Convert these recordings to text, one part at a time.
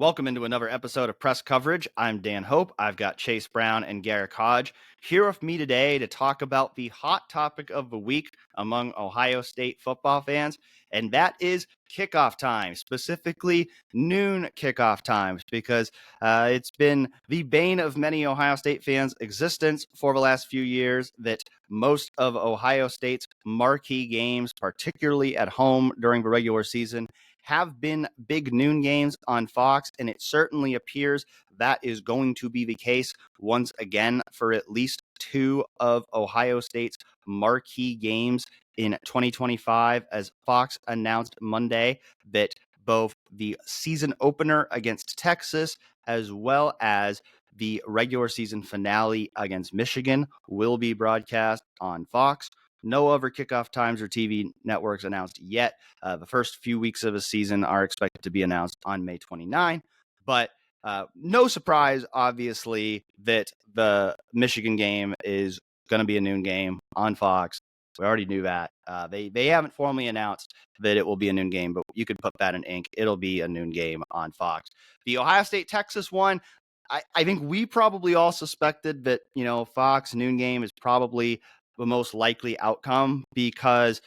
Welcome into another episode of Press Coverage. I'm Dan Hope. I've got Chase Brown and Garrick Hodge here with me today to talk about the hot topic of the week among Ohio State football fans, and that is kickoff time, specifically noon kickoff times, because it's been the bane of many Ohio State fans' existence for the last few years that most of Ohio State's marquee games, particularly at home during the regular season, have been big noon games on Fox, and it certainly appears that is going to be the case once again for at least two of Ohio State's marquee games in 2025, as Fox announced Monday that both the season opener against Texas as well as the regular season finale against Michigan will be broadcast on Fox. No other kickoff times or TV networks announced yet. The first few weeks of the season are expected to be announced on May 29. But no surprise, obviously, that the Michigan game is going to be a noon game on Fox. We already knew that. They haven't formally announced that it will be a noon game, but you could put that in ink. It'll be a noon game on Fox. The Ohio State-Texas one, I think we probably all suspected that, Fox noon game is probably the most likely outcome, because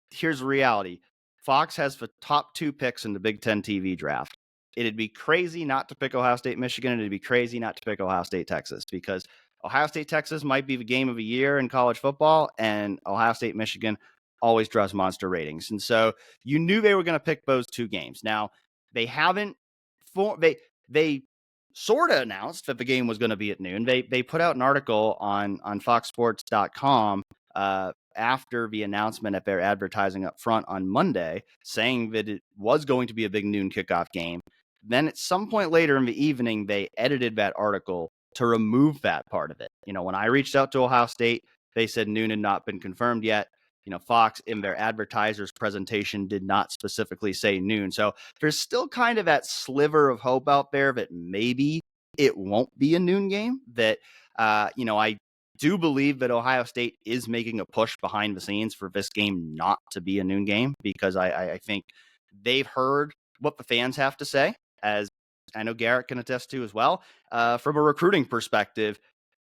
here's the reality. Fox has the top two picks in the Big Ten TV draft. It'd be crazy not to pick Ohio State, Michigan, and it'd be crazy not to pick Ohio State, Texas, because Ohio State, Texas might be the game of the year in college football, and Ohio State, Michigan always draws monster ratings. And so you knew they were going to pick those two games. Now, they haven't they sort of announced that the game was going to be at noon. They put out an article on foxsports.com after the announcement at their advertising up front on Monday, saying that it was going to be a big noon kickoff game. Then at some point later in the evening, they edited that article to remove that part of it. When I reached out to Ohio State, they said noon had not been confirmed yet. Fox in their advertisers presentation did not specifically say noon. So there's still kind of that sliver of hope out there that maybe it won't be a noon game, that, I do believe that Ohio State is making a push behind the scenes for this game not to be a noon game, because I think they've heard what the fans have to say, as I know Garrett can attest to as well. From a recruiting perspective,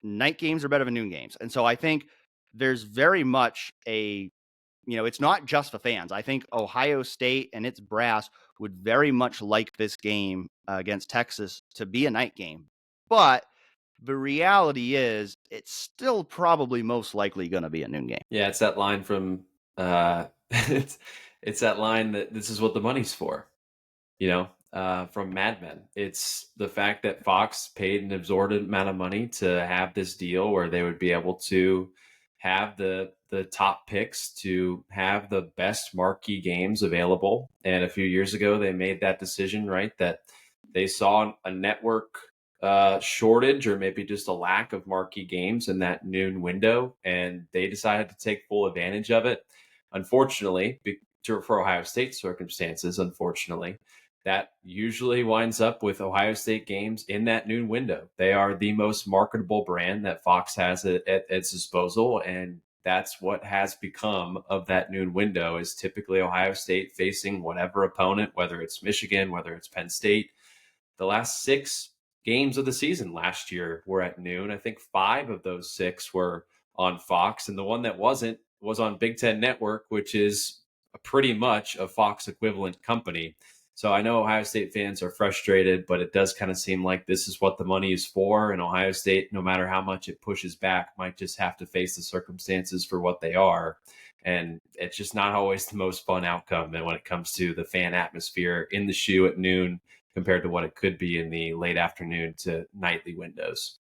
night games are better than noon games. And so I think there's very much it's not just the fans. I think Ohio State and its brass would very much like this game against Texas to be a night game. But the reality is it's still probably most likely going to be a noon game. Yeah, it's that line from it's that line that this is what the money's for, from Mad Men. It's the fact that Fox paid an exorbitant amount of money to have this deal where they would be able to have the top picks, to have the best marquee games available. And a few years ago, they made that decision, right? That they saw a network shortage, or maybe just a lack of marquee games in that noon window, and they decided to take full advantage of it. Unfortunately, for Ohio State circumstances, that usually winds up with Ohio State games in that noon window. They are the most marketable brand that Fox has at its disposal, and that's what has become of that noon window, is typically Ohio State facing whatever opponent, whether it's Michigan, whether it's Penn State. The last 6 games of the season last year were at noon. I think 5 of those 6 were on Fox, and the one that wasn't was on Big Ten Network, which is pretty much a Fox equivalent company. So I know Ohio State fans are frustrated, but it does kind of seem like this is what the money is for. And Ohio State, no matter how much it pushes back, might just have to face the circumstances for what they are. And it's just not always the most fun outcome. And when it comes to the fan atmosphere in the shoe at noon, compared to what it could be in the late afternoon to nightly windows.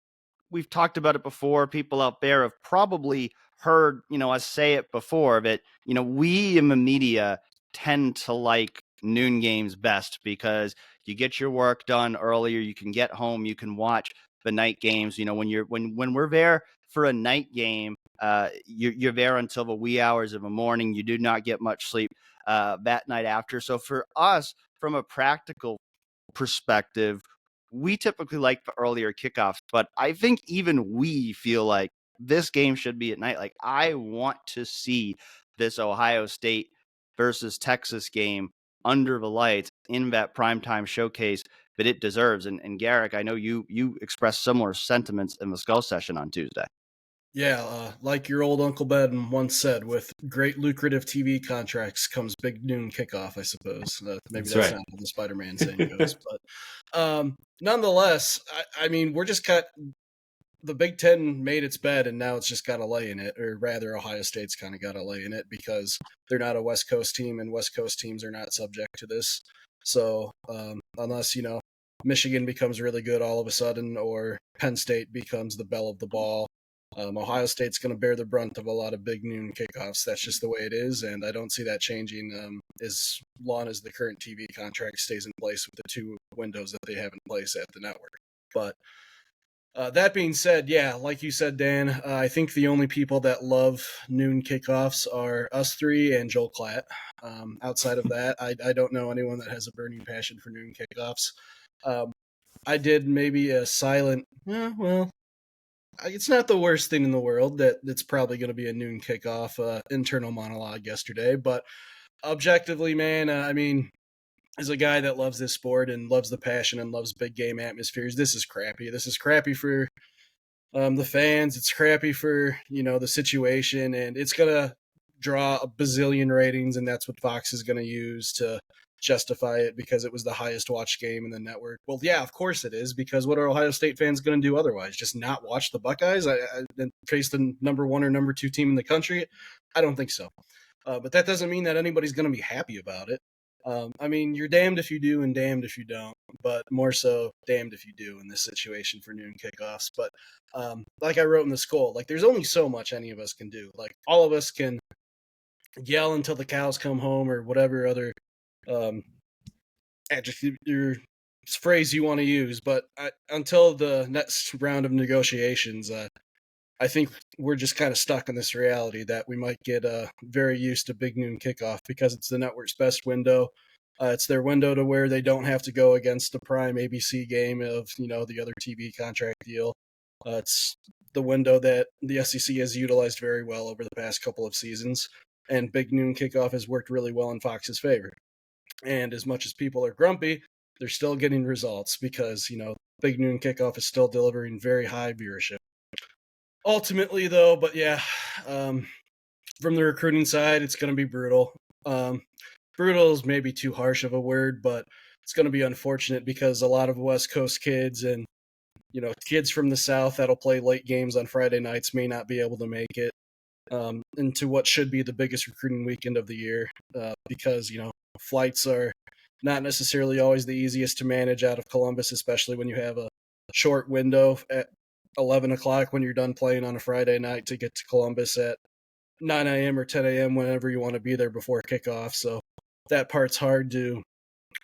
We've talked about it before. People out there have probably heard, us say it before, that, we in the media tend to like noon games best because you get your work done earlier. You can get home. You can watch the night games. When we're there for a night game, you're there until the wee hours of the morning. You do not get much sleep that night after. So for us, from a practical perspective, we typically like the earlier kickoffs, but I think even we feel like this game should be at night. Like, I want to see this Ohio State versus Texas game under the lights in that primetime showcase but it deserves. And Garrick, I know you expressed similar sentiments in the Skull session on Tuesday. Yeah, like your old Uncle Ben once said, with great lucrative TV contracts comes big noon kickoff, I suppose. Maybe that's right. not how the Spider-Man saying goes. But nonetheless, I mean, we're just the Big Ten made its bed, and now it's just got to lay in it, or rather, Ohio State's kind of got to lay in it because they're not a West Coast team, and West Coast teams are not subject to this. So unless, Michigan becomes really good all of a sudden, or Penn State becomes the belle of the ball, Ohio State's going to bear the brunt of a lot of big noon kickoffs. That's just the way it is, and I don't see that changing as long as the current TV contract stays in place with the 2 windows that they have in place at the network. But that being said, yeah, like you said, Dan, I think the only people that love noon kickoffs are us 3 and Joel Klatt. Outside of that, I don't know anyone that has a burning passion for noon kickoffs. I did maybe a silent, it's not the worst thing in the world that it's probably going to be a noon kickoff internal monologue yesterday. But objectively, man, I mean, as a guy that loves this sport and loves the passion and loves big game atmospheres, this is crappy. This is crappy for the fans. It's crappy for, the situation, and it's going to draw a bazillion ratings, and that's what Fox is going to use to justify it because it was the highest watched game in the network. Well, yeah, of course it is, because what are Ohio State fans going to do otherwise? Just not watch the Buckeyes and face the number 1 or number 2 team in the country? I don't think so. But that doesn't mean that anybody's going to be happy about it. I mean, you're damned if you do and damned if you don't, but more so damned if you do in this situation for noon kickoffs. But like I wrote in the Skull, like there's only so much any of us can do. Like all of us can yell until the cows come home or whatever other adjective or phrase you want to use. But until the next round of negotiations, I think we're just kind of stuck in this reality that we might get very used to big noon kickoff because it's the network's best window. It's their window to where they don't have to go against the prime ABC game of, the other TV contract deal. It's the window that the SEC has utilized very well over the past couple of seasons, and big noon kickoff has worked really well in Fox's favor. And as much as people are grumpy, they're still getting results because, big noon kickoff is still delivering very high viewership. Ultimately, though, but yeah, from the recruiting side, it's going to be brutal. Brutal is maybe too harsh of a word, but it's going to be unfortunate because a lot of West Coast kids and, kids from the South that'll play late games on Friday nights may not be able to make it into what should be the biggest recruiting weekend of the year because, flights are not necessarily always the easiest to manage out of Columbus, especially when you have a short window at 11 o'clock when you're done playing on a Friday night to get to Columbus at 9 a.m. or 10 a.m. whenever you want to be there before kickoff. So that part's hard to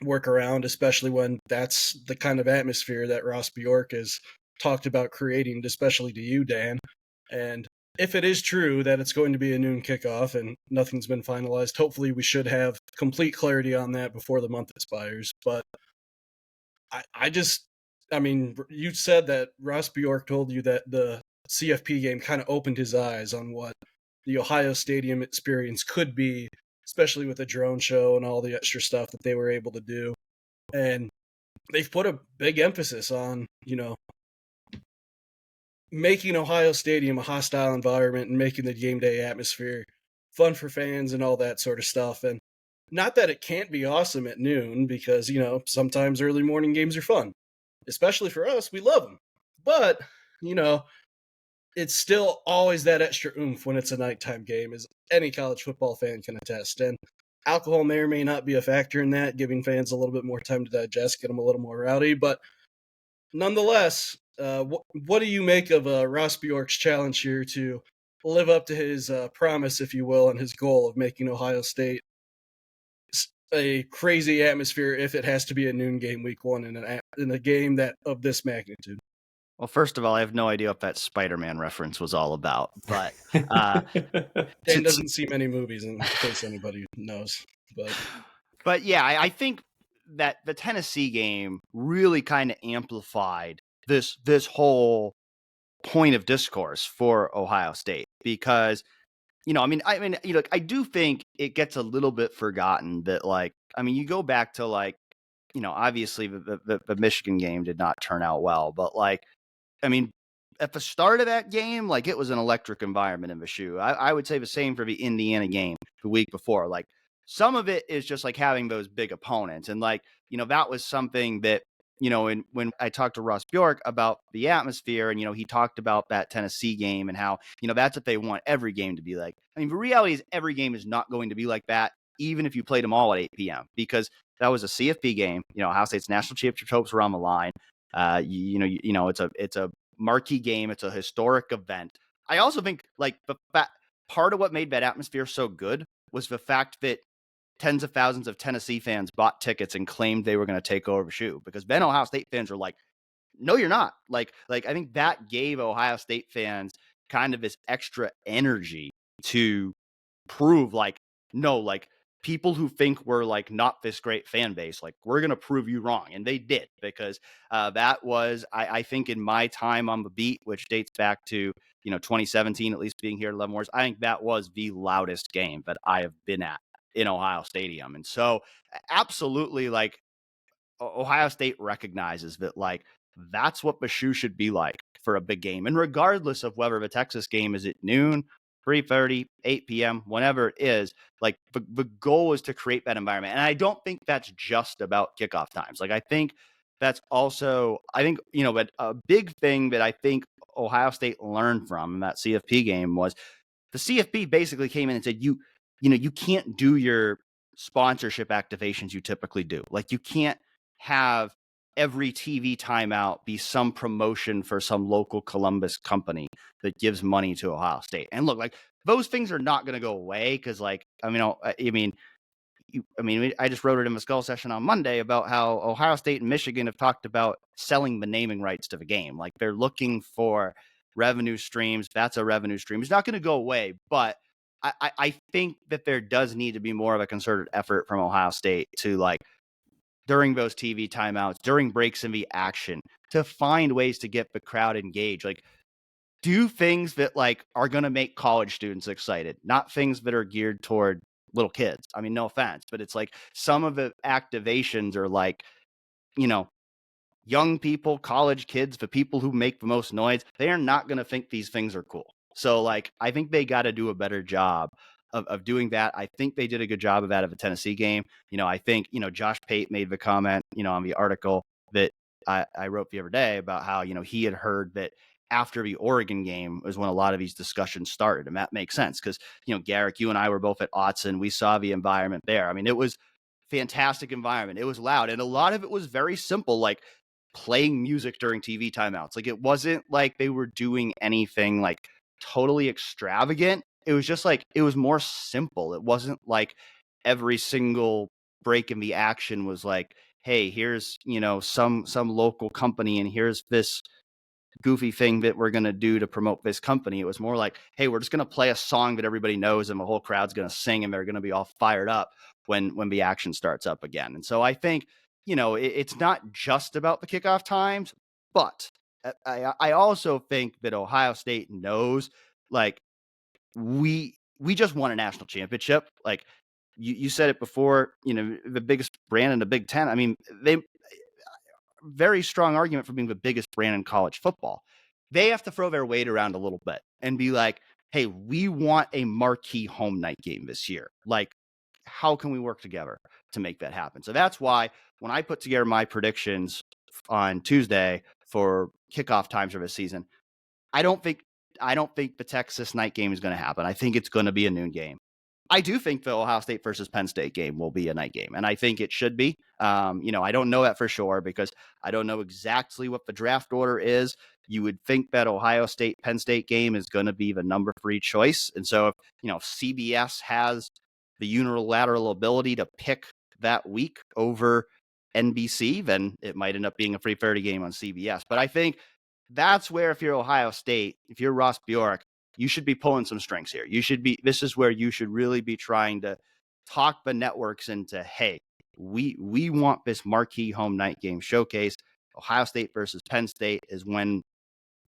work around, especially when that's the kind of atmosphere that Ross Bjork has talked about creating, especially to you, Dan. And if it is true that it's going to be a noon kickoff and nothing's been finalized, hopefully we should have complete clarity on that before the month expires. But I mean, you said that Ross Bjork told you that the CFP game kind of opened his eyes on what the Ohio Stadium experience could be, especially with the drone show and all the extra stuff that they were able to do. And they've put a big emphasis on, making Ohio Stadium a hostile environment and making the game day atmosphere fun for fans and all that sort of stuff. And not that it can't be awesome at noon because, sometimes early morning games are fun. Especially for us, we love them. But, it's still always that extra oomph when it's a nighttime game, as any college football fan can attest. And alcohol may or may not be a factor in that, giving fans a little bit more time to digest, get them a little more rowdy. But nonetheless, what do you make of Ross Bjork's challenge here to live up to his promise, if you will, and his goal of making Ohio State a crazy atmosphere if it has to be a noon game week 1 in a game that of this magnitude? Well, first of all, I have no idea what that Spider-Man reference was all about, but Dan doesn't see many movies, in case anybody knows. But yeah, I think that the Tennessee game really kind of amplified this whole point of discourse for Ohio State because, I do think it gets a little bit forgotten that, you go back to obviously the Michigan game did not turn out well, but like, I mean, at the start of that game, like it was an electric environment in Mizzou. I would say the same for the Indiana game the week before. Like some of it is just like having those big opponents. And like, that was something that, when I talked to Ross Bjork about the atmosphere and, he talked about that Tennessee game and how, that's what they want every game to be like. I mean, the reality is every game is not going to be like that, even if you played them all at 8 p.m. because that was a CFP game. Ohio State's national championship hopes were on the line. It's a marquee game. It's a historic event. I also think like part of what made that atmosphere so good was the fact that tens of thousands of Tennessee fans bought tickets and claimed they were going to take over Shoe because then Ohio State fans were like, no, you're not. Like I think that gave Ohio State fans kind of this extra energy to prove like, no, like people who think we're like not this great fan base, like we're going to prove you wrong. And they did because that was, I think in my time on the beat, which dates back to, 2017, at least being here at Leavenworth, I think that was the loudest game that I have been at in Ohio Stadium. And so absolutely like Ohio State recognizes that like that's what the shoe should be like for a big game. And regardless of whether the Texas game is at noon, 3:30, 8 p.m., whenever it is, like the goal is to create that environment. And I don't think that's just about kickoff times. Like I think that's also, but a big thing that I think Ohio State learned from that CFP game was the CFP basically came in and said, you can't do your sponsorship activations you typically do. Like you can't have every TV timeout be some promotion for some local Columbus company that gives money to Ohio State. And look, like those things are not going to go away because, like, I just wrote it in the Skull session on Monday about how Ohio State and Michigan have talked about selling the naming rights to the game. Like they're looking for revenue streams. That's a revenue stream. It's not going to go away, but I think that there does need to be more of a concerted effort from Ohio State to like during those TV timeouts, during breaks in the action, to find ways to get the crowd engaged. Like do things that like are going to make college students excited, not things that are geared toward little kids. I mean, no offense, but it's like some of the activations are like, young people, college kids, the people who make the most noise, they are not going to think these things are cool. So like, I think they got to do a better job of doing that. I think they did a good job of that at the Tennessee game. I think, Josh Pate made the comment, on the article that I wrote the other day about how, he had heard that after the Oregon game was when a lot of these discussions started. And that makes sense because, Garrick, you and I were both at Autzen. We saw the environment there. I mean, it was fantastic environment. It was loud. And a lot of it was very simple, like playing music during TV timeouts. Like it wasn't like they were doing anything like totally extravagant. It was just like, it was more simple. It wasn't like every single break in the action was like, hey, here's, some local company and here's this goofy thing that we're going to do to promote this company. It was more like, hey, we're just going to play a song that everybody knows and the whole crowd's going to sing and they're going to be all fired up when the action starts up again. And so I think, it's not just about the kickoff times, but I also think that Ohio State knows like we just won a national championship. Like you said it before, the biggest brand in the Big Ten. I mean, they very strong argument for being the biggest brand in college football. They have to throw their weight around a little bit and be like, hey, we want a marquee home night game this year. Like, how can we work together to make that happen? So that's why when I put together my predictions on Tuesday for kickoff times for this season, I don't think the Texas night game is going to happen. I think it's going to be a noon game. I do think the Ohio State versus Penn State game will be a night game, and I think it should be. I don't know that for sure because I don't know exactly what the draft order is. You would think that Ohio State Penn State game is going to be the number 3 choice, and so if CBS has the unilateral ability to pick that week over NBC, then it might end up being a 3:30 game on CBS. But I think that's where, if you're Ohio State, if you're Ross Bjork, you should be pulling some strings here. This is where you should really be trying to talk the networks into, hey, we want this marquee home night game showcase. Ohio State versus Penn State is when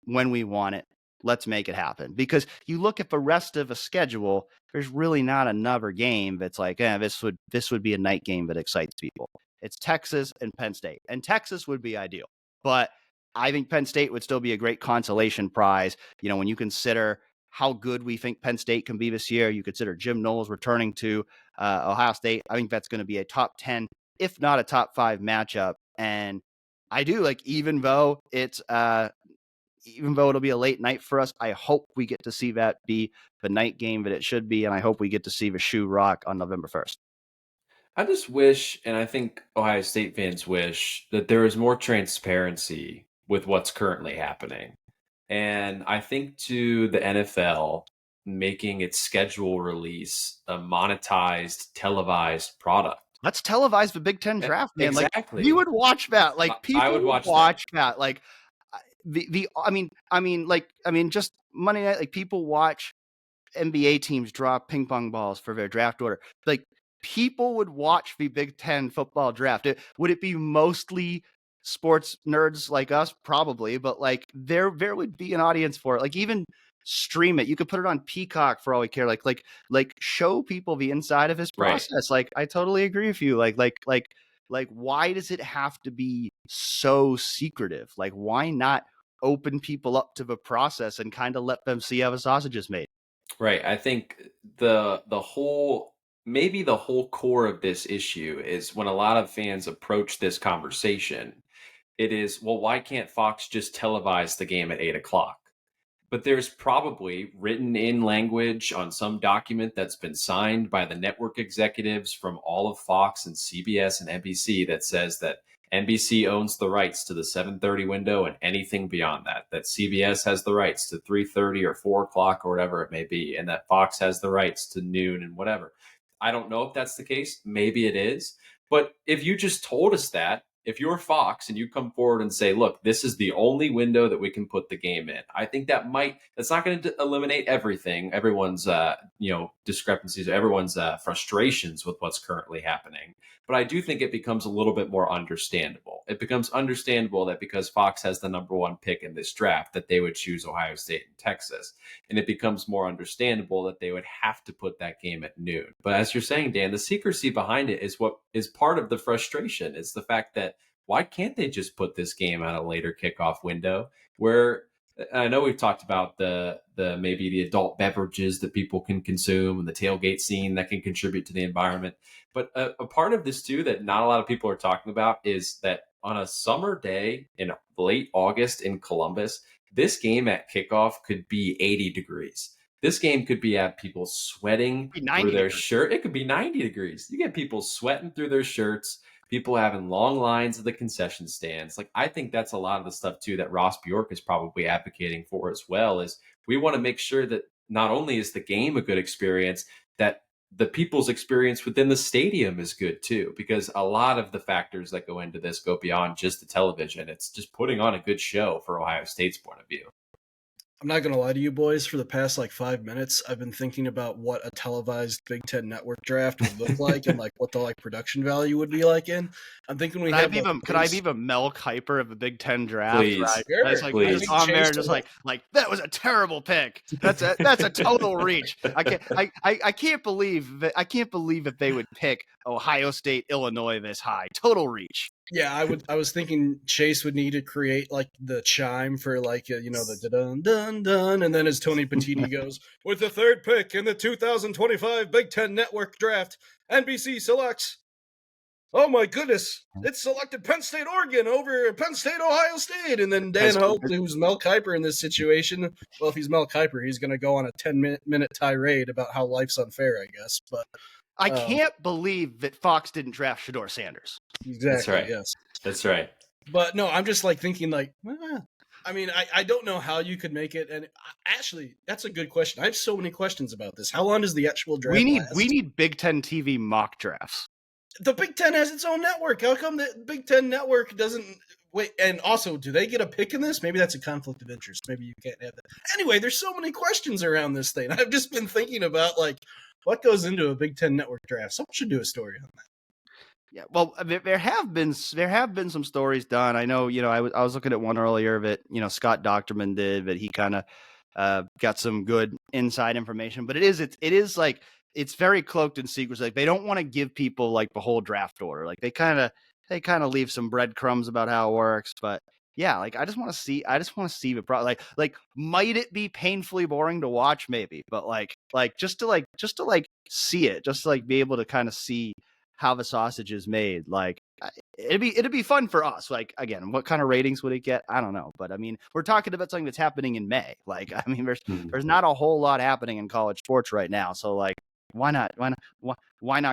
we want it. Let's make it happen. Because you look at the rest of the schedule, there's really not another game that's like, this would be a night game that excites people. It's Texas and Penn State. And Texas would be ideal. But I think Penn State would still be a great consolation prize. When you consider how good we think Penn State can be this year, you consider Jim Knowles returning to Ohio State. I think that's going to be a top 10, if not a top 5 matchup. And I do even though it'll be a late night for us, I hope we get to see that be the night game that it should be. And I hope we get to see the shoe rock on November 1st. I just wish, and I think Ohio State fans wish, that there is more transparency with what's currently happening. And I think to the NFL making its schedule release a monetized, televised product. Let's televise the Big Ten draft, man. Exactly. We would watch that. People I would watch that. Just Monday night, people watch NBA teams draw ping pong balls for their draft order. People would watch the Big Ten football draft. Would it be mostly sports nerds like us? Probably, but there would be an audience for it. Even stream it. You could put it on Peacock for all we care. Show people the inside of this process. Right. I totally agree with you. Why does it have to be so secretive? Why not open people up to the process and kind of let them see how the sausage is made? Right. I think the whole core of this issue is when a lot of fans approach this conversation, it is, well, why can't Fox just televise the game at 8:00? But there's probably written in language on some document that's been signed by the network executives from all of Fox and CBS and NBC that says that NBC owns the rights to the 7:30 window and anything beyond that CBS has the rights to 3:30 or 4:00 or whatever it may be, and that Fox has the rights to noon and whatever. I don't know if that's the case. Maybe it is. But if you just told us that, if you're Fox and you come forward and say, look, this is the only window that we can put the game in, I think that's not going to eliminate everything, everyone's, discrepancies, everyone's frustrations with what's currently happening. But I do think it becomes a little bit more understandable. It becomes understandable that because Fox has the number 1 pick in this draft, that they would choose Ohio State and Texas. And it becomes more understandable that they would have to put that game at noon. But as you're saying, Dan, the secrecy behind it is what is part of the frustration. It's the fact that why can't they just put this game at a later kickoff window where I know we've talked about the maybe the adult beverages that people can consume and the tailgate scene that can contribute to the environment. But a part of this too that not a lot of people are talking about is that on a summer day in late August in Columbus, this game at kickoff could be 80 degrees. This game could be at people sweating through their shirt. It could be 90 degrees. You get people sweating through their shirts, people having long lines at the concession stands. I think that's a lot of the stuff too that Ross Bjork is probably advocating for as well, is we want to make sure that not only is the game a good experience, that the people's experience within the stadium is good too, because a lot of the factors that go into this go beyond just the television. It's just putting on a good show for Ohio State's point of view. I'm not going to lie to you boys. For the past 5 minutes, I've been thinking about what a televised Big Ten network draft would look like and what the production value would be like in. I'm thinking could I be the Mel Kiper of the Big Ten draft? Please, right? Sure. Please. Just on there, just that was a terrible pick. That's a total reach. I can't believe that they would pick Ohio State, Illinois this high. Total reach. Yeah, I was thinking Chase would need to create the chime for the dun dun dun, and then as Tony Petiti goes, with the 3rd pick in the 2025 Big Ten Network Draft, NBC selects. Oh my goodness! It selected Penn State, Oregon over Penn State, Ohio State, and then Dan Hope, who's Mel Kiper in this situation. Well, if he's Mel Kiper, he's going to go on a 10-minute tirade about how life's unfair, I guess. But I can't believe that Fox didn't draft Shedeur Sanders. Exactly. That's right. Yes. That's right. But no, I'm just thinking I don't know how you could make it. And actually, that's a good question. I have so many questions about this. How long does the actual draft last? We need Big Ten TV mock drafts. The Big Ten has its own network. How come the Big Ten network doesn't wait? And also, do they get a pick in this? Maybe that's a conflict of interest. Maybe you can't have that. Anyway, there's so many questions around this thing. I've just been thinking about what goes into a Big Ten network draft. Someone should do a story on that. Yeah, well, there have been some stories done. I know, I was looking at one earlier that Scott Docterman did, but he kind of got some good inside information. But it is it's very cloaked in secrets. They don't want to give people the whole draft order. They kind of they kind of leave some breadcrumbs about how it works, but yeah, like I just want to see the like might it be painfully boring to watch? Maybe, but just to see it, just to like be able to kind of see how the sausage is made. Like it'd be fun for us. Like again, what kind of ratings would it get? I don't know, but I mean, we're talking about something that's happening in May. Like I mean, there's not a whole lot happening in college sports right now, so like why not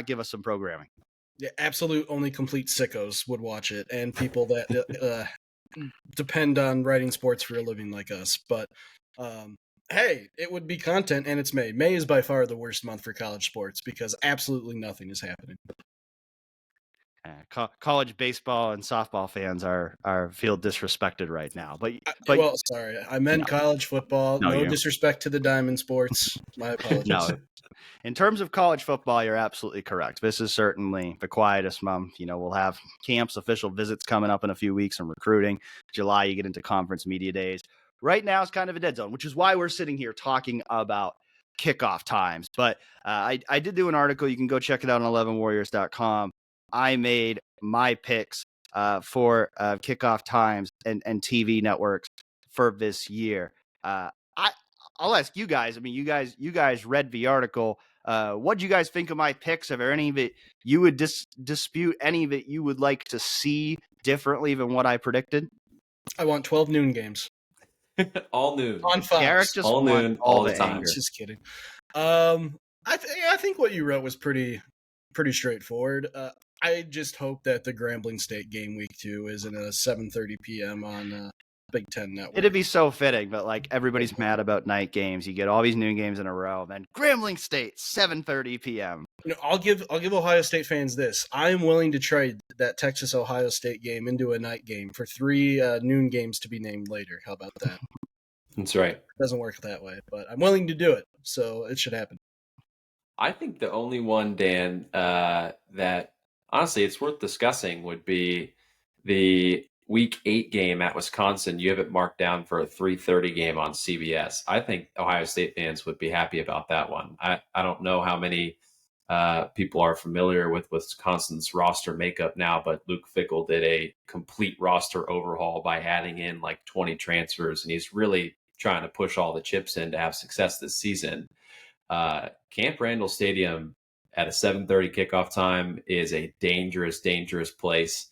give us some programming? Yeah, absolute only complete sickos would watch it, and people that depend on writing sports for a living like us. But hey, it would be content, and it's May. May is by far the worst month for college sports because absolutely nothing is happening. College baseball and softball fans are feel disrespected right now. But well, sorry, I meant college football. No disrespect to the diamond sports. My apologies. No. In terms of college football, you're absolutely correct. This is certainly the quietest month. You know, we'll have camps, official visits coming up in a few weeks and recruiting. July, you get into conference media days. Right now, it's kind of a dead zone, which is why we're sitting here talking about kickoff times. But I did do an article. You can go check it out on 11warriors.com. I made my picks for kickoff times and TV networks for this year. I'll ask you guys. I mean, you guys read the article. What do you guys think of my picks? Are there any that you would dispute? Any that you would like to see differently than what I predicted? I want 12 noon games. All noon on Fox. Garrett just all noon, all the time. Just kidding. I think what you wrote was pretty straightforward. I just hope that the Grambling State game week 2 is in a 7:30 p.m. on Big Ten Network. It'd be so fitting, but like everybody's mad about night games. You get all these noon games in a row, then Grambling State 7:30 p.m. You know, I'll give Ohio State fans this. I am willing to trade that Texas Ohio State game into a night game for 3 noon games to be named later. How about that? That's right. It doesn't work that way, but I'm willing to do it, so it should happen. I think the only one, Dan, that honestly it's worth discussing would be the Week 8 game at Wisconsin. You have it marked down for a 3:30 game on CBS. I think Ohio State fans would be happy about that one. I don't know how many people are familiar with Wisconsin's roster makeup now, but Luke Fickell did a complete roster overhaul by adding in like 20 transfers, and he's really trying to push all the chips in to have success this season. Camp Randall Stadium at a 7:30 kickoff time is a dangerous place.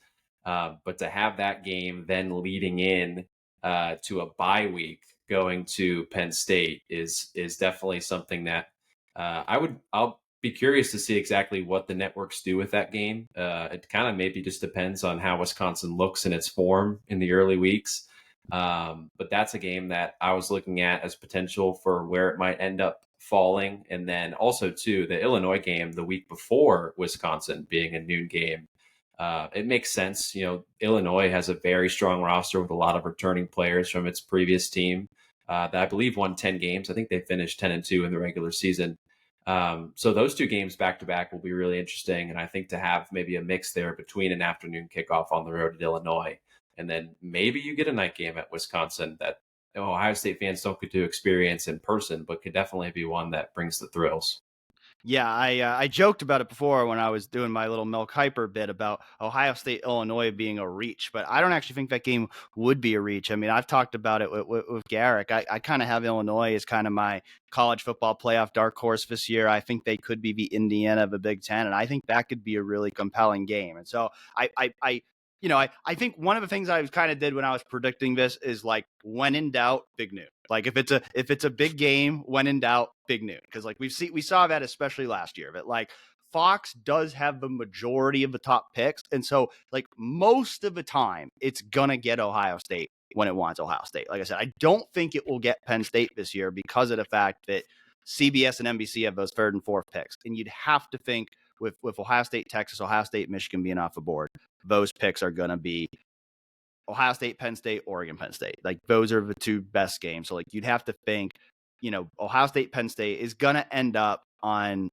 But to have that game then leading in to a bye week going to Penn State is definitely something that I'll be curious to see exactly what the networks do with that game. It kind of maybe just depends on how Wisconsin looks in its form in the early weeks. But that's a game that I was looking at as potential for where it might end up falling. And then also too, the Illinois game the week before Wisconsin being a noon game. It makes sense. You know, Illinois has a very strong roster with a lot of returning players from its previous team that I believe won 10 games. I think they finished 10-2 in the regular season. So those 2 games back to back will be really interesting. And I think to have maybe a mix there between an afternoon kickoff on the road at Illinois, and then maybe you get a night game at Wisconsin that Ohio State fans don't get to experience in person, but could definitely be one that brings the thrills. Yeah, I joked about it before when I was doing my little Mel Kiper bit about Ohio State, Illinois being a reach, but I don't actually think that game would be a reach. I mean, I've talked about it with Garrick. I kind of have Illinois as kind of my college football playoff dark horse this year. I think they could be the Indiana of the Big Ten, and I think that could be a really compelling game. And so I think one of the things I kind of did when I was predicting this is like, when in doubt, big noon. Like if it's a big game, when in doubt, big noon. Because like we saw that especially last year. But like Fox does have the majority of the top picks, and so like most of the time, it's gonna get Ohio State when it wants Ohio State. Like I said, I don't think it will get Penn State this year because of the fact that CBS and NBC have those 3rd and 4th picks, and you'd have to think with Ohio State, Texas, Ohio State, Michigan being off the board, those picks are going to be Ohio State, Penn State, Oregon, Penn State. Like those are the 2 best games. So like you'd have to think, Ohio State, Penn State is going to end up on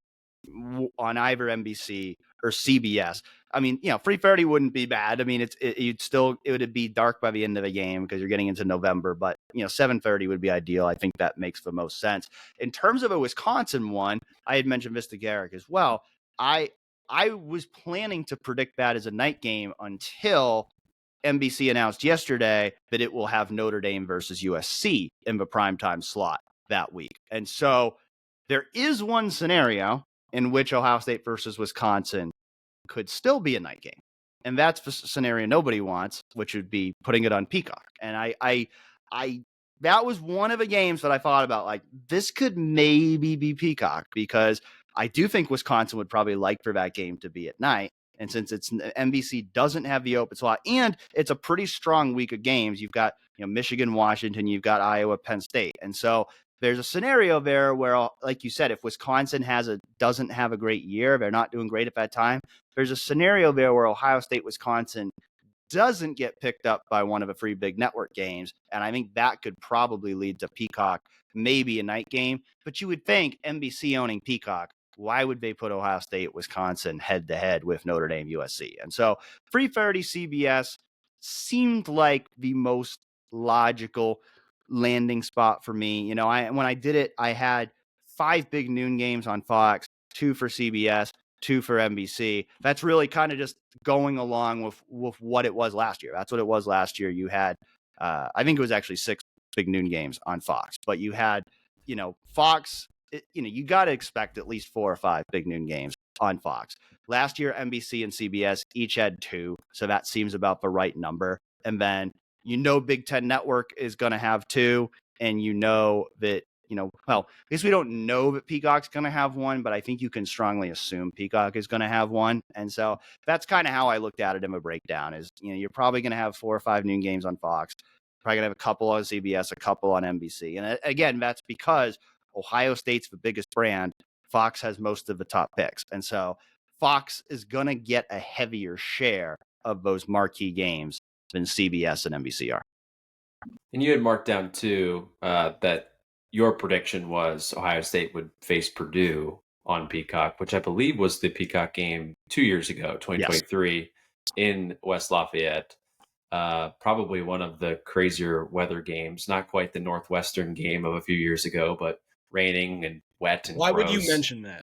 either NBC or CBS. I mean, 3:30 wouldn't be bad. I mean, it would be dark by the end of the game because you're getting into November, but 7:30 would be ideal. I think that makes the most sense. In terms of a Wisconsin one, I had mentioned this to Garrick as well. I was planning to predict that as a night game until NBC announced yesterday that it will have Notre Dame versus USC in the primetime slot that week. And so there is one scenario in which Ohio State versus Wisconsin could still be a night game. And that's the scenario nobody wants, which would be putting it on Peacock. And I that was one of the games that I thought about, like, this could maybe be Peacock, because I do think Wisconsin would probably like for that game to be at night. And since it's NBC doesn't have the open slot, and it's a pretty strong week of games, you've got, Michigan, Washington, you've got Iowa, Penn State. And so there's a scenario there where, like you said, if Wisconsin doesn't have a great year, they're not doing great at that time, there's a scenario there where Ohio State, Wisconsin doesn't get picked up by one of the three big network games. And I think that could probably lead to Peacock, maybe a night game. But you would think NBC owning Peacock, why would they put Ohio State, Wisconsin head to head with Notre Dame, USC? And so 3:30 CBS seemed like the most logical landing spot for me. When I did it, I had 5 big noon games on Fox, 2 for CBS, 2 for NBC. That's really kind of just going along with what it was last year. That's what it was last year. You had, I think it was actually 6 big noon games on Fox, but you had, Fox, you got to expect at least 4 or 5 big noon games on Fox. Last year, NBC and CBS each had 2. So that seems about the right number. And then, Big Ten Network is going to have 2. And that, well, I guess we don't know that Peacock's going to have 1, but I think you can strongly assume Peacock is going to have 1. And so that's kind of how I looked at it in a breakdown is, you're probably going to have 4 or 5 noon games on Fox, probably going to have a couple on CBS, a couple on NBC. And again, that's because Ohio State's the biggest brand. Fox has most of the top picks. And so Fox is going to get a heavier share of those marquee games than CBS and NBC are. And you had marked down too that your prediction was Ohio State would face Purdue on Peacock, which I believe was the Peacock game 2 years ago, 2023, yes, in West Lafayette. Probably one of the crazier weather games, not quite the Northwestern game of a few years ago, but raining and wet and Why gross. would you mention that?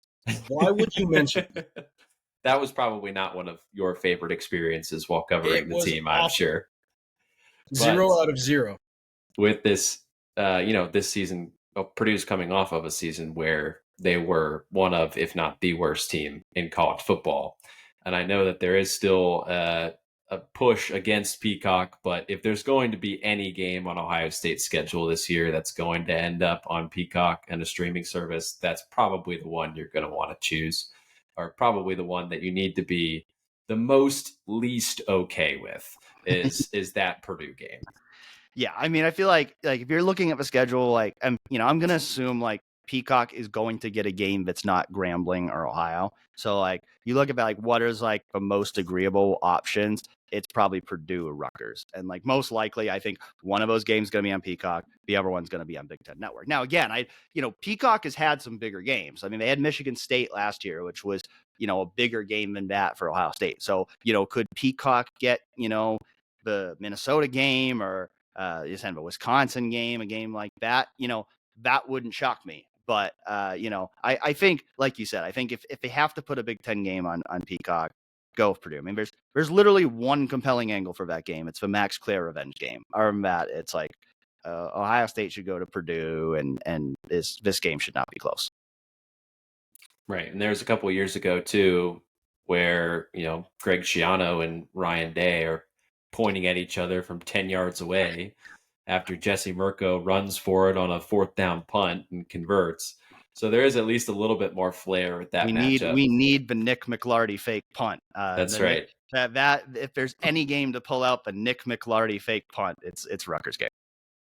Why would you mention that? That was probably not one of your favorite experiences while covering the team, awful. I'm sure. 0 out of 0. With this, this season, Purdue's coming off of a season where they were one of, if not the worst team in college football. And I know that there is still a push against Peacock, but if there's going to be any game on Ohio State's schedule this year that's going to end up on Peacock and a streaming service, that's probably the one you're going to want to choose, or probably the one that you need to be the least okay with is that Purdue game. Yeah, I mean, I feel like if you're looking at the schedule, I'm going to assume Peacock is going to get a game that's not Grambling or Ohio. So you look at what is the most agreeable options. It's probably Purdue or Rutgers. And most likely, I think one of those games is going to be on Peacock. The other one's going to be on Big Ten Network. Now, again, Peacock has had some bigger games. I mean, they had Michigan State last year, which was, a bigger game than that for Ohio State. So, could Peacock get, the Minnesota game or just have a Wisconsin game, a game like that, that wouldn't shock me. But, I think, like you said, I think if they have to put a Big Ten game on Peacock, go with Purdue. I mean, there's literally one compelling angle for that game. It's the Max Clare revenge game. Other than that, it's Ohio State should go to Purdue, and this game should not be close. Right. And there's a couple of years ago, too, where, Greg Schiano and Ryan Day are pointing at each other from 10 yards away after Jesse Mirko runs for it on a 4th down punt and converts. So there is at least a little bit more flair with that matchup. We need the Nick McLarty fake punt. That's right. That if there's any game to pull out the Nick McLarty fake punt, it's Rutgers game.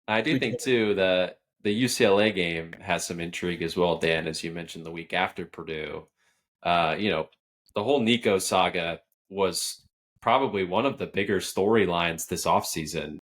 I do think too that the UCLA game has some intrigue as well, Dan, as you mentioned the week after Purdue. The whole Nico saga was probably one of the bigger storylines this offseason.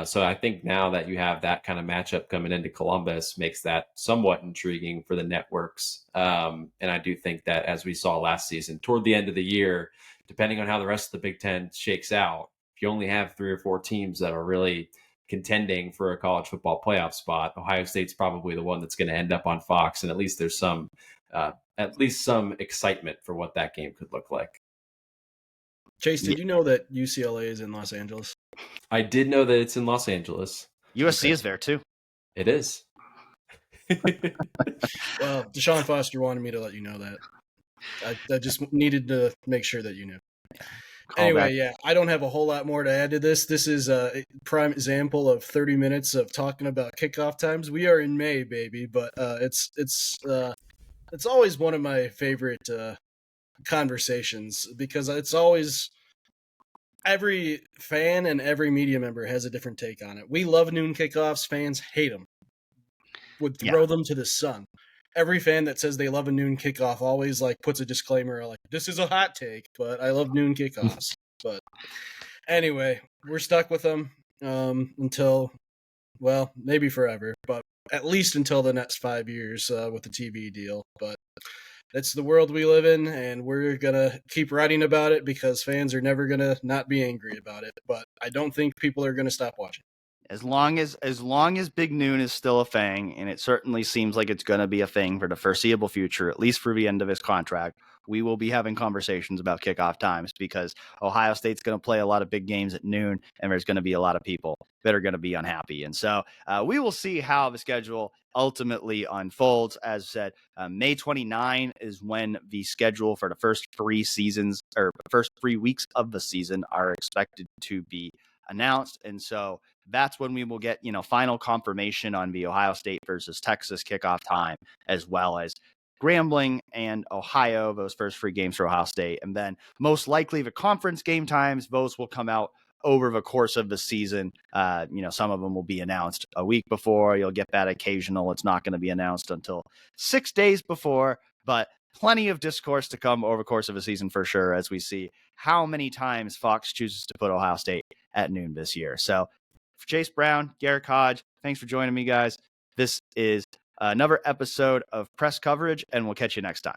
So I think now that you have that kind of matchup coming into Columbus makes that somewhat intriguing for the networks. And I do think that, as we saw last season, toward the end of the year, depending on how the rest of the Big Ten shakes out, if you only have 3 or 4 teams that are really contending for a college football playoff spot, Ohio State's probably the one that's going to end up on Fox. And at least there's some at least some excitement for what that game could look like. Chase, did you know that UCLA is in Los Angeles? I did know that it's in Los Angeles. USC is there too. It is. Well, Deshaun Foster wanted me to let you know that. I just needed to make sure that you knew. Anyway, yeah, I don't have a whole lot more to add to this. This is a prime example of 30 minutes of talking about kickoff times. We are in May, baby, but it's always one of my favorite conversations because it's always every fan and every media member has a different take on it. We love noon kickoffs. Fans hate them. Would throw them to the sun. Every fan that says they love a noon kickoff always like puts a disclaimer like, this is a hot take, but I love noon kickoffs. But anyway, we're stuck with them until, well, maybe forever, but at least until the next 5 years with the TV deal. But that's the world we live in, and we're going to keep writing about it because fans are never going to not be angry about it. But I don't think people are going to stop watching. As long as Big Noon is still a thing, and it certainly seems like it's going to be a thing for the foreseeable future, at least for the end of his contract, we will be having conversations about kickoff times because Ohio State's going to play a lot of big games at noon, and there's going to be a lot of people that are going to be unhappy. And so we will see how the schedule ultimately unfolds. As said, May 29 is when the schedule for the first 3 weeks of the season are expected to be announced. And so that's when we will get, final confirmation on the Ohio State versus Texas kickoff time, as well as Grambling and Ohio, those first 3 games for Ohio State. And then most likely the conference game times, those will come out over the course of the season. Some of them will be announced a week before. You'll get that occasional. It's not going to be announced until 6 days before, but plenty of discourse to come over the course of a season for sure, as we see how many times Fox chooses to put Ohio State at noon this year. So for Chase Brown, Garrett Hodge, thanks for joining me, guys. This is another episode of Press Coverage, and we'll catch you next time.